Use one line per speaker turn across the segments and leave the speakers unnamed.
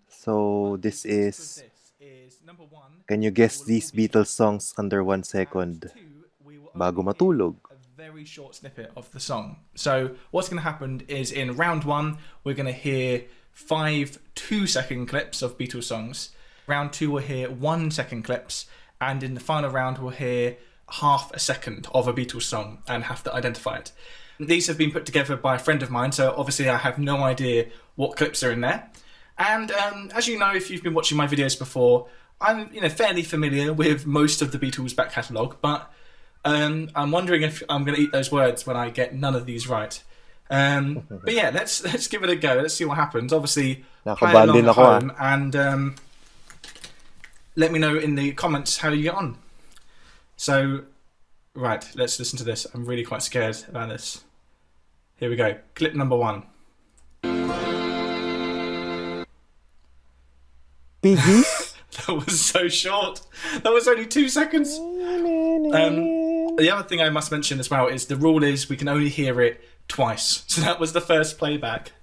So this is, can you guess these Beatles songs under 1 second? Bago matulog.
A very short snippet of the song. So what's going to happen is in round one, we're going to hear 5 2-second clips of Beatles songs. Round two, we'll hear 1-second clips. And in the final round, we'll hear half a second of a Beatles song and have to identify it. These have been put together by a friend of mine, so obviously I have no idea what clips are in there. And as you know, if you've been watching my videos before, I'm fairly familiar with most of the Beatles back catalogue, but I'm wondering if I'm going to eat those words when I get none of these right. But yeah, let's give it a go. Let's see what happens. Obviously, play along at home and let me know in the comments how you get on. So, right, let's listen to this. I'm really quite scared about this. Here we go. Clip number 1.
Piggies?
That was so short. That was only 2 seconds. The other thing I must mention as well is the rule is we can only hear it twice. So that was the first playback.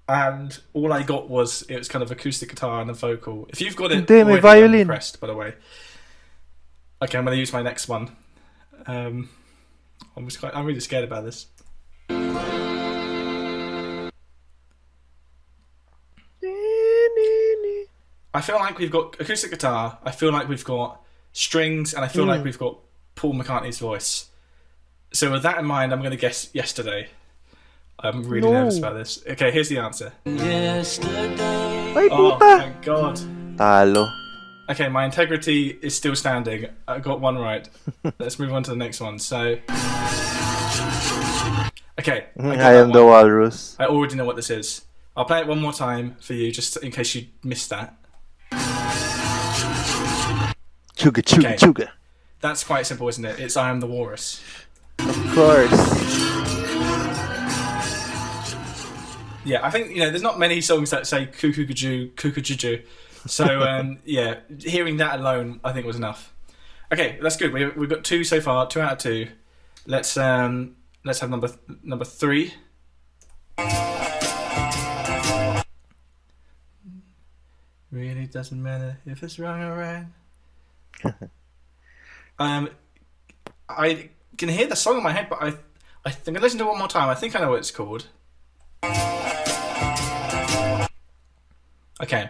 And all I got was, it was kind of acoustic guitar and a vocal. If you've got it already, I'm impressed, by the way. Okay, I'm going to use my next one. I'm really scared about this. I feel like we've got acoustic guitar, I feel like we've got strings, and I feel like we've got Paul McCartney's voice. So with that in mind, I'm going to guess Yesterday. I'm really nervous about this. Okay, here's the answer.
Ay,
oh,
puta!
thank God.
Talo.
Okay, my integrity is still standing. I got one right. Let's move on to the next one. So, okay.
I am the walrus.
I already know what this is. I'll play it one more time for you, just in case you missed that.
Chuga, chuga,
Okay.
chuga.
That's quite simple, isn't it? It's I Am the Walrus.
Of course.
Yeah, I think, there's not many songs that say cuckoo-gajoo, cuckoo-juju. So, yeah, hearing that alone, I think was enough. Okay, that's good. We've got 2 so far, 2 out of 2. Let's have number 3. Really doesn't matter if it's wrong or right. I can hear the song in my head, but I think I listen to it one more time. I think I know what it's called. Okay.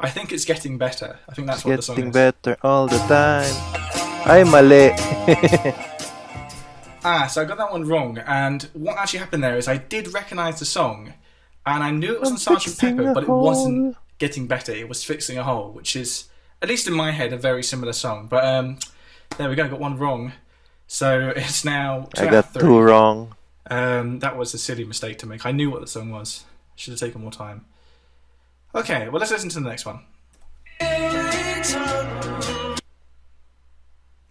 I think it's Getting Better. I think that's what the song is.
Getting better all the time. Ay, mali.
So I got that one wrong. And what actually happened there is I did recognise the song, and I knew it was on Sgt. Pepper, but it wasn't Getting Better. It was Fixing a Hole, which is, at least in my head, a very similar song. But there we go. Got one wrong. So it's now 2
I
out
got
of 3.
2 wrong.
That was a silly mistake to make. I knew what the song was. Should have taken more time. Okay, well, let's listen to the next one.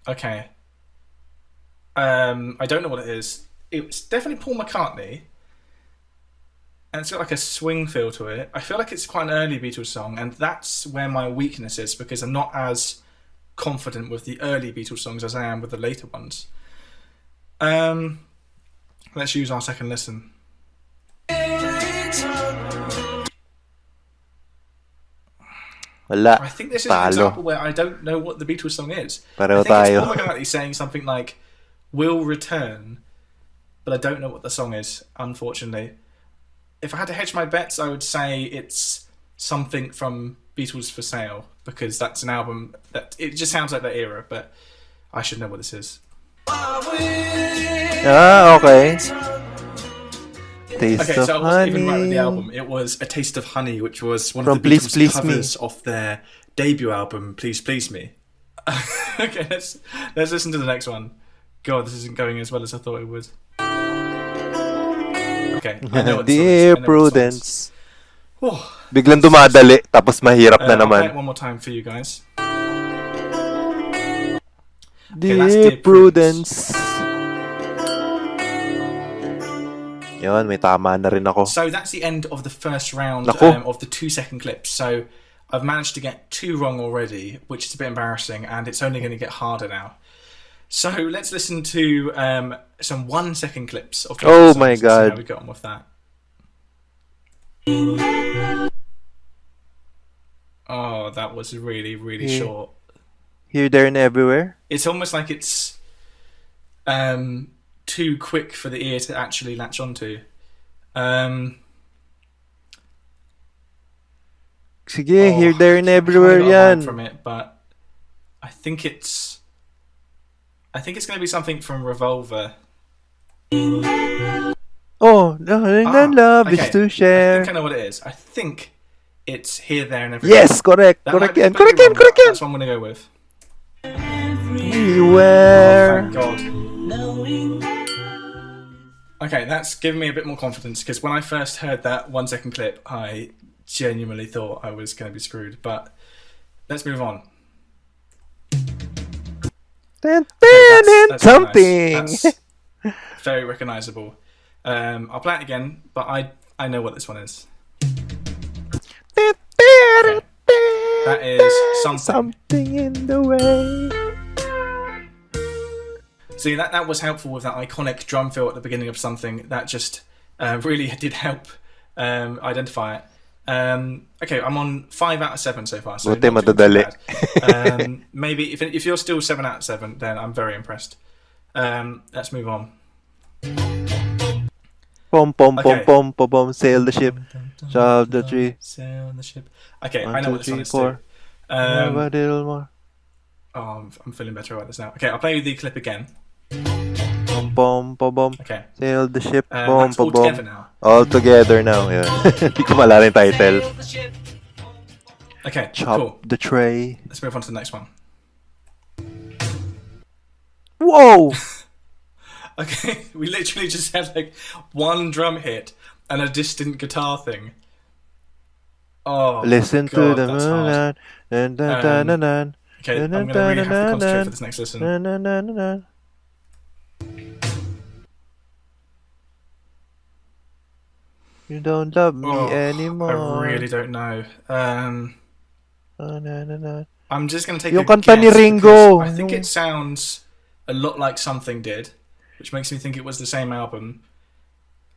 Okay. I don't know what it is. It's definitely Paul McCartney. And it's got like a swing feel to it. I feel like it's quite an early Beatles song, and that's where my weakness is, because I'm not as confident with the early Beatles songs as I am with the later ones. Let's use our second listen.
Wala.
I think this is an example where I don't know what the Beatles song is.
Pareho
I think it's
tayo.
Paul McCartney saying something like, "Will return," but I don't know what the song is, unfortunately. If I had to hedge my bets, I would say it's something from Beatles for Sale, because that's an album that, it just sounds like that era, but I should know what this is.
Ah, okay. Taste
Okay,
of
so I wasn't even right with
honey.
the album. It was A Taste of Honey, which was one
From
of the
Please
Beatles
Please
covers off their debut album, Please Please Me. Okay, let's listen to the next one. God, this isn't going as well as I thought it would. Okay, I know what the song is.
Dear
I know what the song is.
Prudence.
Oh,
Biglang dumadali, tapos mahirap na
I'll play it
naman.
one more time for you guys.
Dear
Dear
Prudence. Yun, may tama na rin ako.
So that's the end of the first round
Naku.
of the 2-second clips. So I've managed to get 2 wrong already, which is a bit embarrassing, and it's only going to get harder now. So let's listen to some 1-second clips of
Oh
songs
my
and see
God.
how we got on with that. that was really, really short.
Here, there, and everywhere.
It's almost like it's too quick for the ear to actually latch onto.
Sige, here, there, and everywhere yan.
From it, but I think it's going to be something from Revolver.
Oh, love is to share.
I think I know what it is. I think it's Here, There, and Everywhere.
Yes, correct. Correct yan.
That's what I'm going to go with.
Everywhere.
Oh, thank God. Okay, that's given me a bit more confidence, because when I first heard that 1 second clip, I genuinely thought I was going to be screwed. But let's move on.
That's something.
Nice. That's very recognisable. I'll play it again, but I know what this one is. Okay. That is Something
in the way.
See, that was helpful with that iconic drum fill at the beginning of Something. That just really did help identify it. Okay, I'm on 5 out of 7 so far. So not too bad. Maybe if you're still 7 out of 7, then I'm very impressed. Let's move on.
Pom pom pom pom pom pom. Sail the ship. Chop the tree.
Sail the ship. Okay,
1,
I know
2,
what this one
3,
is
4.
too.
A little more.
Oh, I'm feeling better about this now. Okay, I'll play you the clip again.
Pom pom pom pom.
Okay.
Sail the ship. Pom
That's all
pom
together
pom.
now.
All together now. Yeah. Hindi ko maalala yung title.
Okay,
Chop
cool.
the tray.
Let's move on to the next one.
Whoa!
Okay, we literally just had like one drum hit and a distant guitar thing. Oh,
Listen
God,
to the
that's hard. Okay, I'm going to really have to concentrate for this next listen.
You don't love me anymore.
I really don't know. I'm just going to take
yung
a
kanta ni
guess
Ringo.
I think it sounds a lot like Something did, which makes me think it was the same album.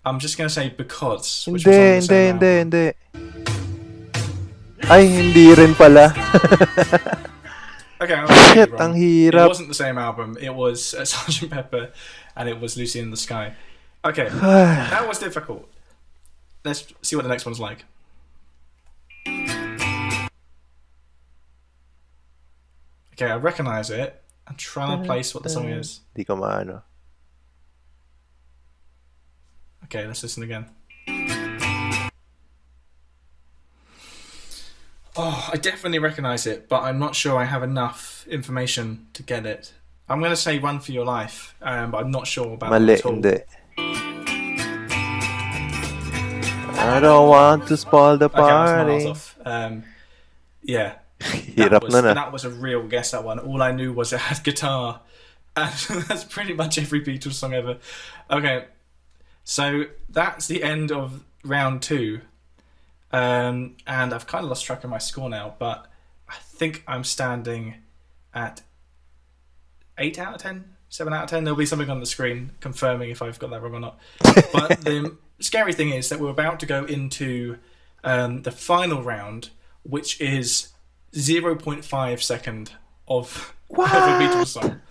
I'm just going to say Because, which was on the same album.
Hindi. Ay, hindi rin pala.
Okay,
Shit, ang hirap.
It wasn't the same album. It was Sgt. Pepper, and it was Lucy in the Sky. Okay, that was difficult. Let's see what the next one's like. Okay, I recognise it. I'm trying to place what the song is.
Di ko maano.
Okay, let's listen again. Oh, I definitely recognise it, but I'm not sure I have enough information to get it. I'm going to say Run for Your Life, but I'm not sure about
Mali,
it at all.
hindi. I don't want to spoil the
Okay, that's
party.
miles off. Yeah.
Hirap na na.
That was a real guess, that one. All I knew was it had guitar. And that's pretty much every Beatles song ever. Okay, so that's the end of round 2. And I've kind of lost track of my score now, but I think I'm standing at 8 out of 10, 7 out of 10. There'll be something on the screen confirming if I've got that wrong or not. But the scary thing is that we're about to go into the final round, which is 0.5 second of a Beatles song.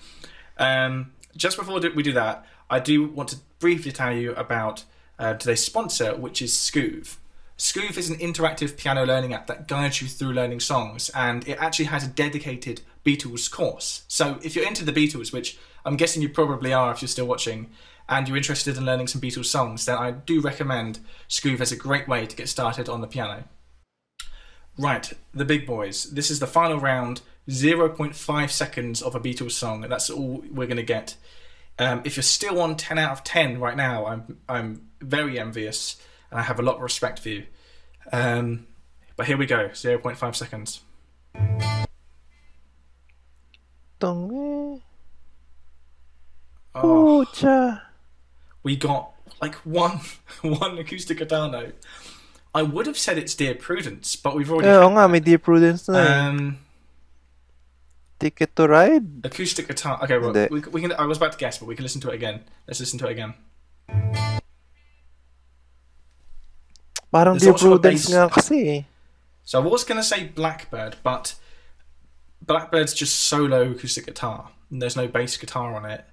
Just before we do that, I do want to briefly tell you about today's sponsor, which is Skoov. Skoov is an interactive piano learning app that guides you through learning songs, and it actually has a dedicated Beatles course. So if you're into the Beatles, which I'm guessing you probably are if you're still watching, and you're interested in learning some Beatles songs, then I do recommend Skoov as a great way to get started on the piano. Right, the big boys. This is the final round, 0.5 seconds of a Beatles song. That's all we're going to get. If you're still on 10 out of 10 right now, I'm very envious. And I have a lot of respect for you. But here we go, 0.5 seconds. Oh, we got like one acoustic guitar note. I would have said it's Dear Prudence, but we've already had
nga, may Dear Prudence na Ticket to Ride?
Acoustic guitar. Okay, well, we can. I was about to guess, but we can listen to it again. Let's listen to it again.
Parang Dear Prudence nga kasi.
So I was going to say Blackbird, but Blackbird's just solo acoustic guitar. And there's no bass guitar on it.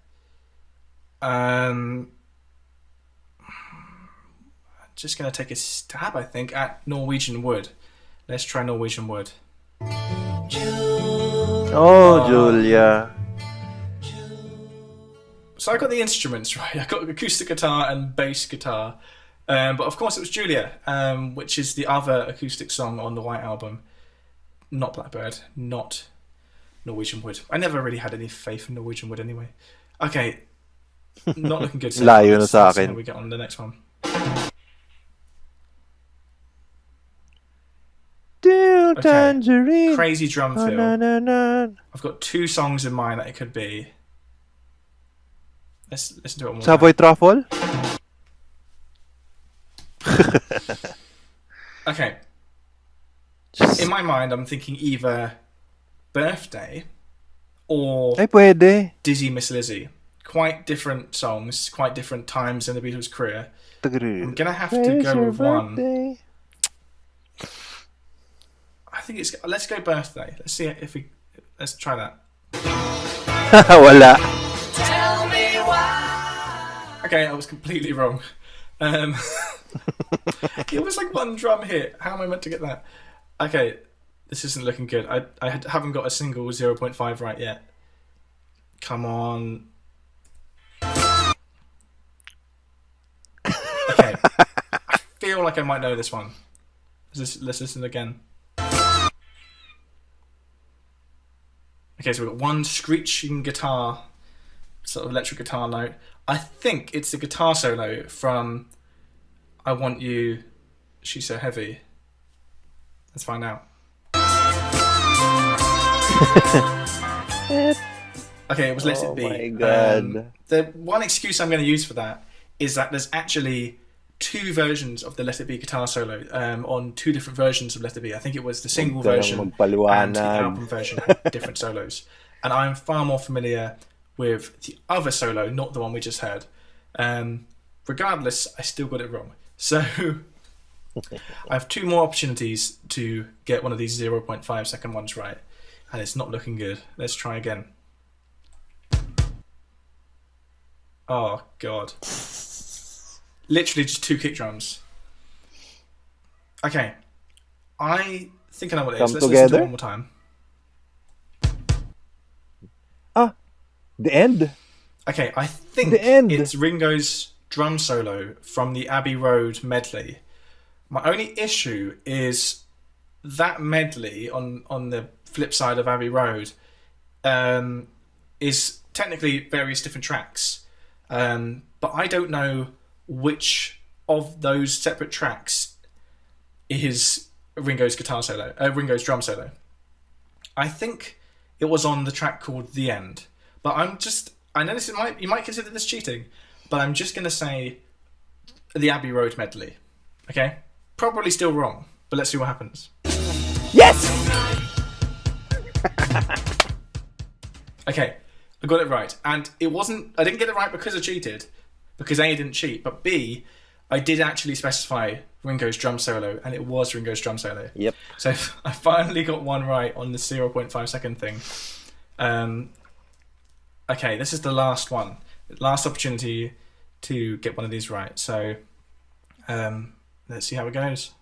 Just going to take a stab, I think, at Norwegian Wood. Let's try Norwegian Wood.
Oh, Julia.
So I got the instruments right. I got acoustic guitar and bass guitar. But of course it was Julia, which is the other acoustic song on the White Album. Not Blackbird, not Norwegian Wood. I never really had any faith in Norwegian Wood anyway. Okay, not looking good.
Layo na sa akin.
How we get on the next one. Okay.
Tangerine.
Crazy drum fill.
Na, na, na.
I've got 2 songs in mind that it could be. Let's listen to it one more
Savoy Truffle?
Okay. In my mind, I'm thinking either Birthday or
Ay, pwede.
Dizzy Miss Lizzie. Quite different songs, quite different times in the Beatles' career. I'm gonna have to go with one. I think it's. Let's go Birthday. Let's see if we. Let's try that.
Wala.
Tell me why.
Okay, I was completely wrong. It was like one drum hit. How am I meant to get that? Okay, this isn't looking good. I haven't got a single 0.5 right yet. Come on. Okay, I feel like I might know this one. Let's listen again. Okay, so we've got one screeching guitar, sort of electric guitar note. I think it's the guitar solo from I Want You, She's So Heavy. Let's find out. Okay, it was Let It Be.
Oh my God.
The one excuse I'm going to use for that is that there's actually 2 versions of the Let It Be guitar solo on 2 different versions of Let It Be. I think it was the single version and the album version had different solos. And I'm far more familiar with the other solo, not the one we just heard. Regardless, I still got it wrong. So I have 2 more opportunities to get one of these 0.5 second ones right. And it's not looking good. Let's try again. Oh, God. Literally just 2 kick drums. Okay. I think I know what it is. Let's listen to it one more time.
The end?
Okay, I think
The end.
it's Ringo's drum solo from the Abbey Road medley. My only issue is that medley on the flip side of Abbey Road is technically various different tracks. But I don't know which of those separate tracks is Ringo's guitar solo, Ringo's drum solo. I think it was on the track called The End. But I know you might consider this cheating, but I'm just going to say the Abbey Road medley. Okay? Probably still wrong, but let's see what happens.
Yes!
Okay, I got it right. And I didn't get it right because I cheated, because A, I didn't cheat, but B, I did actually specify Ringo's drum solo, and it was Ringo's drum solo.
Yep.
So I finally got one right on the 0.5 second thing. Okay, this is the last one. Last opportunity to get one of these right. So let's see how it goes.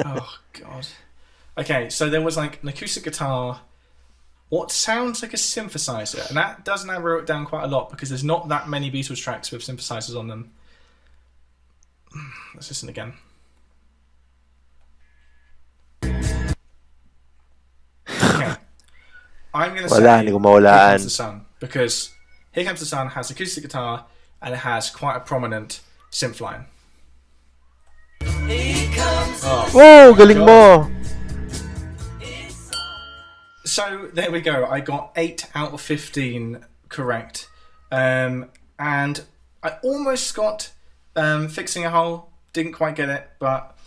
Oh, God. Okay, so there was like an acoustic guitar, what sounds like a synthesizer, and that does narrow it down quite a lot because there's not that many Beatles tracks with synthesizers on them. Let's listen again. Okay. I'm going to say Here Comes the Sun, because Here Comes the Sun has acoustic guitar and it has quite a prominent synth line. Oh,
Whoa, galing mo!
So there we go. I got 8 out of 15 correct, and I almost got Fixing a Hole. Didn't quite get it, but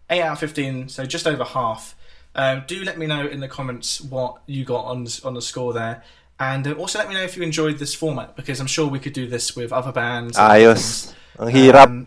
8 out of 15, so just over half. Do let me know in the comments what you got on the score there, and also let me know if you enjoyed this format, because I'm sure we could do this with other bands.
Ayos. Ang hirap.